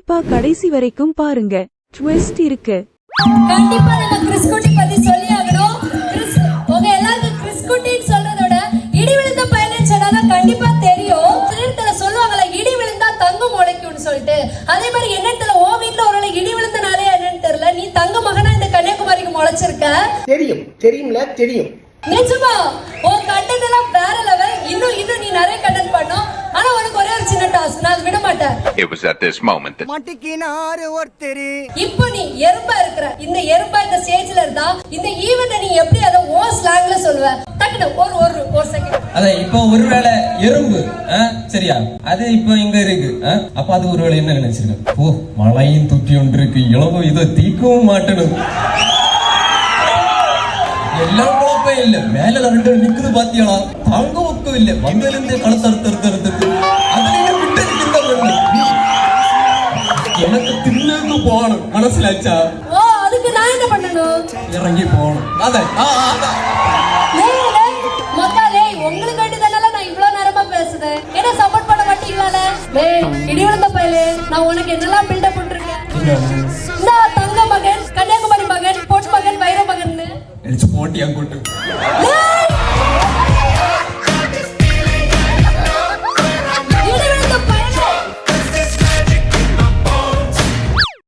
கண்டிப்பா கடைசி வரைக்கும் பாருங்க, ட்விஸ்ட் இருக்கு. கண்டிப்பா நம்ம கிறிஸ்குட்டி பத்தி சொல்லி ஆகணும். உங்க எல்லாருக்கும் கிறிஸ்குட்டின்னு சொல்றதோட இடி விழுந்த பையன் சொன்னாதான் கண்டிப்பா தெரியும். சிலர்ல சொல்லுவாங்கல்ல, இடி விழுந்தா தங்கம் முளைக்கும்னு சொல்லிட்டு. அதே மாதிரி என்னத்துல ஓ வீட்டுல ஒரு இடி விழுந்தனாலே என்னன்னு தெரியல, நீ தங்க மகனா இந்த கன்னியாகுமரிக்கு முளைச்சிருக்க. தெரியும்ல தெரியும். நிஜமா உன் கண்டென்ட் எல்லாம் வேற லெவல். இன்னும் நீ நிறைய கண்டென்ட் பண்ணும். ஆனா உனக்கு ஒரே ஒரு சின்ன டாஸ்க், நான் அதை விட மாட்டேன். It was at this moment that இப்போ நீ எறும்பா இருக்கிற, இந்த எறும்பா இந்த ஸ்டேஜ்ல இருந்தா இந்த ஈவென்ட் நீ எப்படி அத ஓ ஸ்லாங்ல சொல்லுவ? டக்குனு ஒரு செகண்ட். அத இப்போ ஒருவேளை எறும்பு சரியா, அது இப்போ இங்க இருக்கு. அப்ப அது ஒருவேளை என்ன நினைச்சிருக்க? ஓ, மழையும் தூக்கி ஒன்று இருக்கு, இளவோ இதை தீக்கவும் மாட்டணும். எல்லாம் குழப்பம் இல்ல, மேல ரெண்டு நிக்குது பாத்தியாளா, தாங்க ஒக்கும் இல்ல, வந்திலிருந்தே களத்தறுத்தறுத்தறுத்து அதுலயும் விட்டு எனக்கு தின்னுக்கு போகணும். மனசுலாச்சா? ஓ, அதுக்கு நான் என்ன பண்ணணும்? இறங்கி போகணும். அதான் மக்களே, உங்களுக்கு வேண்டியதானால நான் இவ்வளவு நேரமா பேசுறேன். என்ன சப்போர்ட் பண்ண மாட்டீங்களா? இடி விழுந்த பையலே, நான் உனக்கு என்னெல்லாம் பில்டப் பண்ணிருக்கேன்.